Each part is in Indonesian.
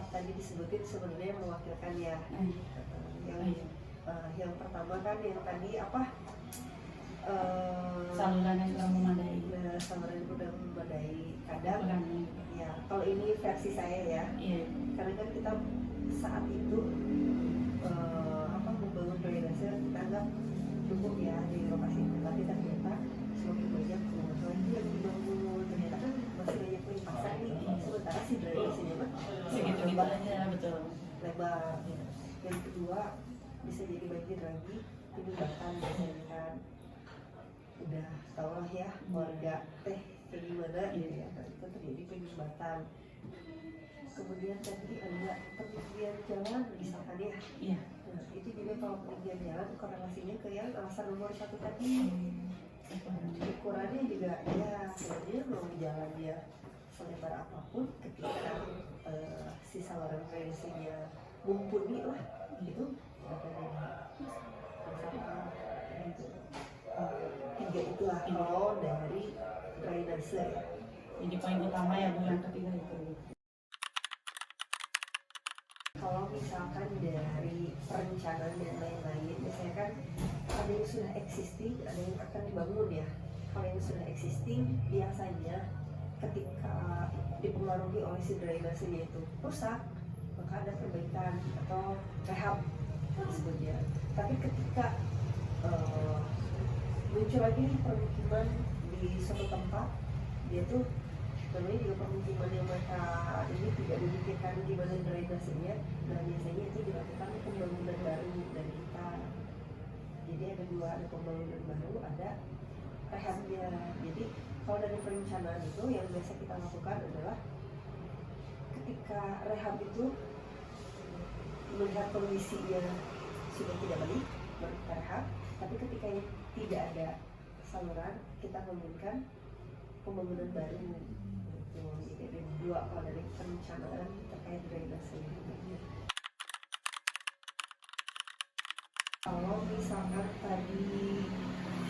empat tadi disebutin sebenarnya mewakilkan ya. Yang pertama kan yang tadi apa? Saluran yang kurang memadai. Saluran yang kurang memadai kadang. Ya, kalau ini versi saya ya. Iya. Karena kan kita saat itu membangun drainase kita anggap cukup ya di lokasi itu, tapi ternyata semakin banyak rumah lagi yang dibangun, ternyata kan masih banyak yang pasang nih, sementara si drainasenya mah Segitu-gitu aja, betul. lebar. Yang kedua bisa jadi banjir lagi, penyumbatan biasanya kan udah tau lah ya warga teh kayak gimana gitu ya, itu terjadi penyumbatan. Kemudian tadi ada peninggian jalan misalkan ya. Iya. Nah, itu juga kalau peninggian jalan korelasinya ke yang alasan nomor 1 tadi. Ukurannya juga ya sebenarnya mau jalan dia selebar apapun ketika si saluran drainasenya mumpuni lah itu gitu. Tiga itulah kalau dari drainase ya. Jadi poin utama ya Bu yang ketiga itu. Kalau misalkan dari perencanaan dan lain-lain, biasanya kan ada yang sudah existing, ada yang akan dibangun ya. Kalau yang sudah existing, biasanya ketika dipengaruhi oleh si drainasenya itu rusak, maka ada perbaikan atau rehab disebutnya. Tapi ketika muncul lagi permukiman di suatu tempat, dia tuh namanya juga permukiman yang mereka ini tidak memikirkan gimana drainasenya. Nah biasanya itu dilakukan pembangunan baru dari kita. Jadi ada dua, ada pembangunan baru, ada rehabnya. Jadi kalau dari perencanaan itu yang biasa kita lakukan adalah ketika rehab itu melihat kondisinya sudah tidak baik, baru kita rehab. Tapi ketika tidak ada saluran, kita membangunkan pembangunan baru. Jadi ada dua kalau dari perencanaan terkait drainase. Kalau misalkan tadi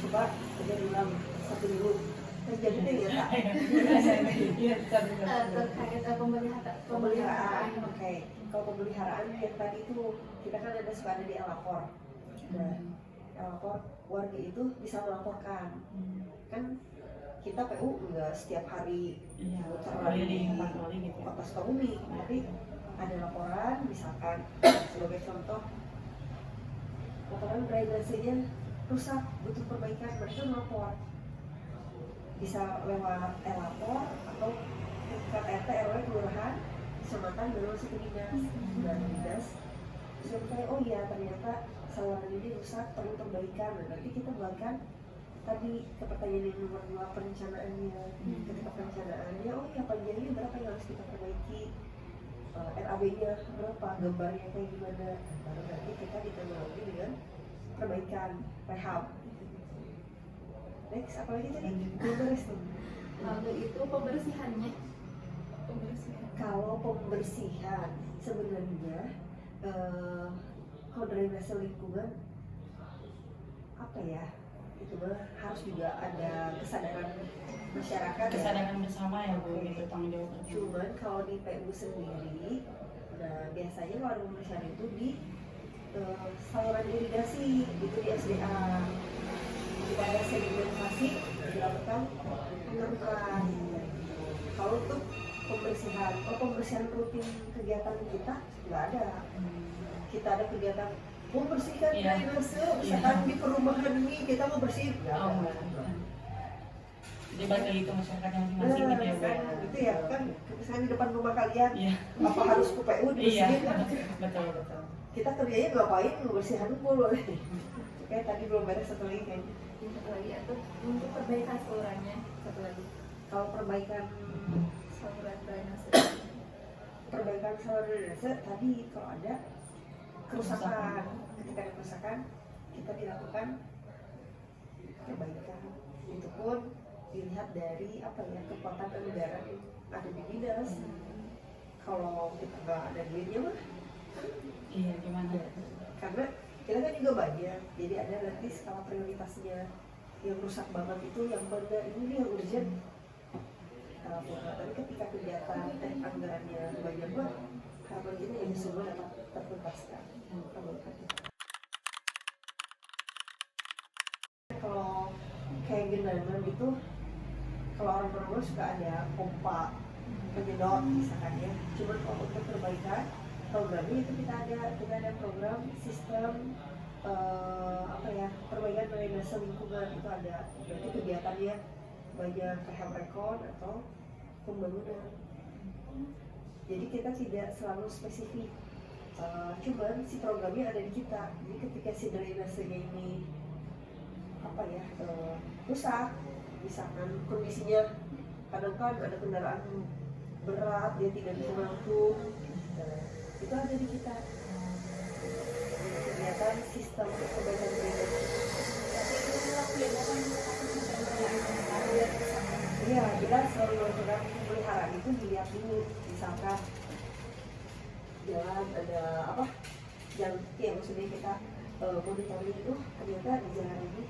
coba aja ulang satu dulu terjadi deh ya tak? Terkait pemeliharaan. Oke. Kalau pemeliharaan yang tadi itu kita kan ada suka ada di lapor. Nah, lapor warga itu bisa melaporkan. Kan kita PU enggak setiap hari keliling patroli gitu. Kota Sukabumi, tapi ada laporan misalkan sebagai contoh laporan drainasenya rusak butuh perbaikan, mereka melapor bisa lewat lapor atau tingkat RT RW kelurahan kecamatan dan langsung ke dinas dan dinas sampai oh iya ternyata saluran ini rusak perlu perbaikan. Nah, nanti kita buatkan tadi ke pertanyaan yang nomor 2 perencanaannya. Ketika perencanaannya oh iya panjangnya berapa yang harus kita perbaiki, RAB-nya berapa, gambarnya kayak gimana, baru nanti kita ditanggapi dengan perbaikan rehab. Next apa lagi tadi? Beres tuh. Lalu itu pembersihannya. Kalau pembersihan sebenarnya kalau drainase lingkungan apa ya, itu harus juga ada kesadaran masyarakat, kesadaran bersama ya Bu, gitu tanggung jawab. Cuman kalau di PU sendiri, nah biasanya kalau ada pembersihan itu di saluran irigasi itu di SDA. Jika ada sedimentasi dilakukan pengerukan. Kalau untuk pembersihan rutin kegiatan kita nggak ada. Kita ada kegiatan membersihkan drainase, misalkan di perumahan ini kita mau bersihin. Jadi balik lagi ke masyarakat yang masing-masing gitu ya Bu. Gitu ya kan, misalnya di depan rumah kalian, apa harus ke PU dibersihin kan? Betul. Kita kerjanya ngapain, ngebersihin mulu. Kayak tadi belum beres satu lagi kayaknya. Satu lagi atau untuk perbaikan salurannya, satu lagi. Kalau perbaikan Saluran drainase. Perbaikan saluran drainase tadi kalau ada kerusakan, ketika ada kerusakan kita dilakukan perbaikan. Itu pun dilihat dari apa ya, kekuatan anggaran yang ada di dinas. Kalau kita nggak ada duitnya mah, Iya gimana? karena kita kan juga banyak, jadi ada nanti skala prioritasnya. Yang rusak banget itu yang mana, ini yang urgent. Tapi ketika kegiatan anggarannya banyak mah, karena semua dapat tertuntaskan. Kalau kayak genangan gitu, kalau orang berumur suka ada pompa penyedot misalkan ya. Cuman kalau untuk perbaikan programnya itu kita ada program sistem perbaikan drainase lingkungan. Itu ada berarti kegiatannya banyak kayak rekon atau pembangunan. Jadi kita tidak selalu spesifik, cuman si programnya ada di kita. Jadi ketika si drainasenya ini rusak, misalkan kondisinya kadang kan ada kendaraan berat dia tidak bisa melampung, itu ada di kita. Kegiatan sistem perbaikan drainase. Iya, kita selalu melakukan pemeliharaan itu dilihat dulu, misalkan jalan ada jalan yang maksudnya kita monitoring itu ternyata di jalan ini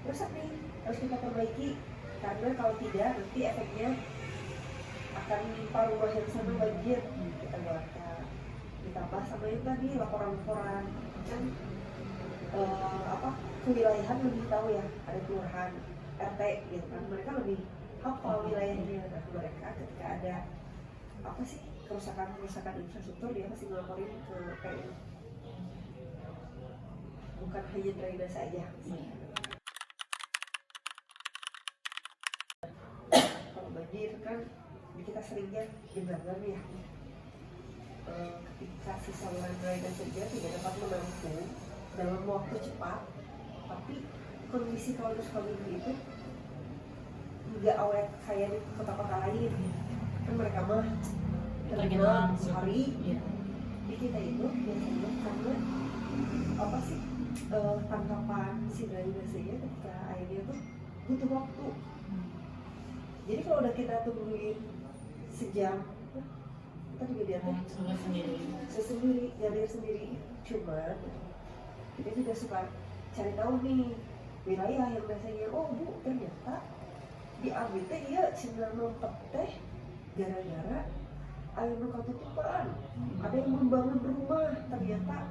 rusak nih, harus kita perbaiki, karena kalau tidak nanti efeknya akan menimpa rumah yang sana banjir. Kita buatkan, ditambah sama yang tadi laporan-laporan kan kewilayahan lebih tahu ya, ada kelurahan RT gitu kan, mereka lebih hafal wilayahnya. Nah, mereka ketika ada kerusakan infrastruktur dia pasti ngelaporin ke PU, bukan hanya drainase saja. Kalau banjir kan kita seringnya genangan ya, ketika si saluran drainase saja tidak dapat menampung dalam waktu cepat, tapi kondisi kalau Sukabumi itu nggak awet kayak di kota-kota lain kan, mereka mah tergenang sehari. Di kita itu biasanya karena tangkapan si drainasenya ketika airnya tuh butuh waktu. Jadi kalau udah kita tungguin sejam, kita juga lihatnya sendiri, ngalir sendiri. Cuman kita juga suka cari tahu nih wilayah yang biasanya, oh bu ternyata diambil teh iya cina numpet teh gara-gara air nu katutupan, ada yang membangun rumah ternyata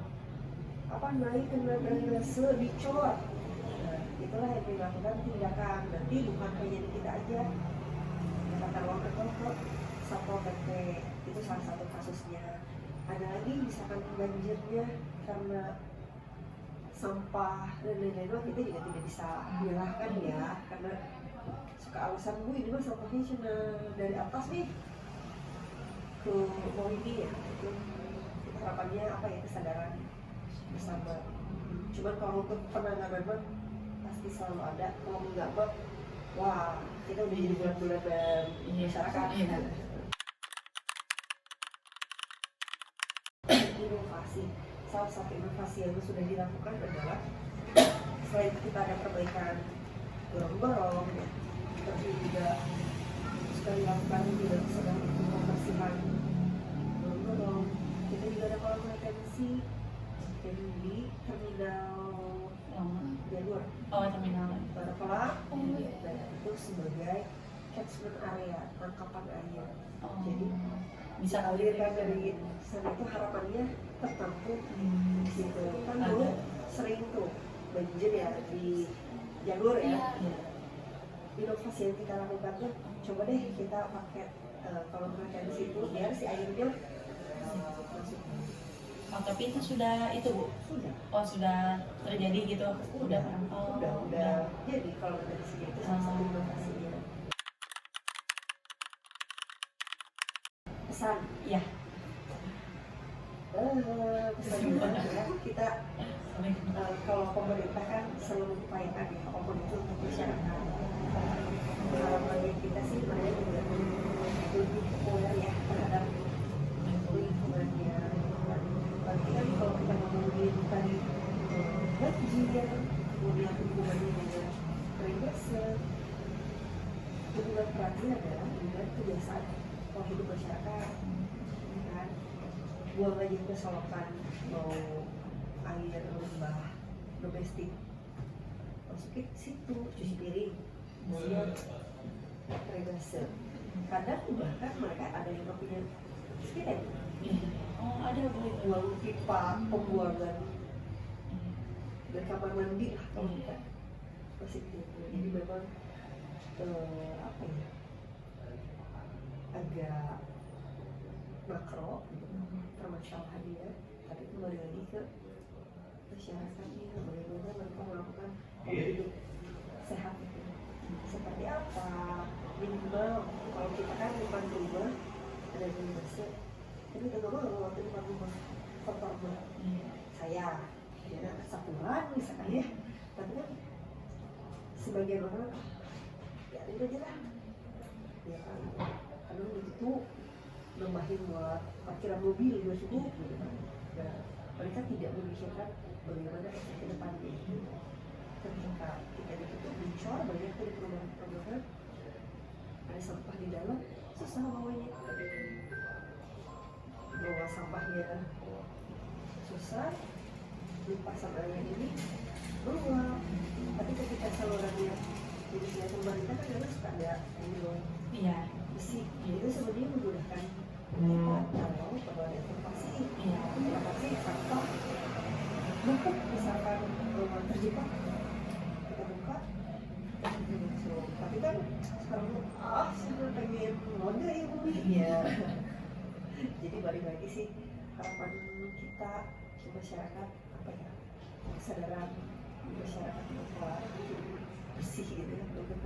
naik kena drainase dicor. Nah, itulah yang dilakukan tindakan. Nanti bukan hanya di kita aja, kita ruang ke Satpol PP itu salah satu kasusnya. Ada lagi misalkan banjirnya karena sampah dan lain-lain, kita juga tidak bisa menyalahkan ya, karena suka alasan bu ini mah sampahnya cuma dari atas nih ke bawah ini ya. Itu harapannya kesadaran bersama. Cuman kalau untuk penanganan mah pasti selalu ada. Kalau enggak mah wah kita udah jadi bulan-bulanan masyarakat. Inovasi, salah satu inovasi yang sudah dilakukan adalah selain kita ada perbaikan gorong-gorong, tapi juga sudah dilakukan juga sedang pembersihan gorong-gorong. Kita juga ada kolam retensi yang di terminal jalur. Terminal. Ada kolam, itu sebagai catchment area, tangkapan air. Jadi bisa alirkan dari sana, itu harapannya tertampung gitu. Kan dulu sering tuh banjir ya di jalur ya. Inovasi yang kita lakukan tuh, coba deh kita pakai kolam retensi itu biar si airnya masuk. Tapi itu sudah itu bu? Sudah. Sudah terjadi gitu? Udah. Jadi kolam retensi itu salah satu inovasinya. Pesan ya. Pesan ya, kita kalau pemerintah kan selalu mengupayakan ya apapun itu untuk masyarakat. Harapannya kita sih mereka juga lebih aware ya terhadap lingkungannya. Berarti kan kalau kita ngomongin tadi banjir, kemudian hubungannya dengan drainase, hubungan terakhir adalah dengan kebiasaan pola hidup masyarakat. Kan buang aja ke solokan, mau air limbah domestik masukin situ, cuci piring, kemudian drainase. Kadang bahkan mereka ada yang punya skiden. Ada bu. buang pipa pembuangan dan kamar mandi lah kalau kita masih gitu. Jadi memang apa ya, agak makro gitu, permasalahannya, tapi kembali lagi ke masyarakatnya, bagaimana mereka melakukan pola hidup sehat itu seperti apa. Minimal kalau kita kan depan rumah ada WC, tapi kita mau waktu depan rumah kotor banget saya ya kesatuan misalkan ya, tapi kan sebagian orang ya itu aja lah ya kan, kadang begitu nambahin buat parkiran mobil juga cukup gitu kan. Nah, mereka tidak memikirkan bagaimana efek ke depannya itu. Ketika kita ditutup bocor banyak tuh di perumahan ada sampah di dalam, susah bawanya, bawa sampahnya susah, lupa sama yang ini keluar. Tapi ketika salurannya jadi kelihatan pemerintah kan memang suka ada ini loh, Iya. besi, itu sebenarnya menggunakan kita kalau perlu ada evakuasi, evakuasi faktor numpuk, misalkan rumah terjebak kita buka itu masuk. Tapi kan sekarang sudah pengen mode ya bumi ya. Jadi balik lagi sih, harapan kita ke masyarakat apa ya, kesadaran masyarakat bahwa bersih gitu ya, untuk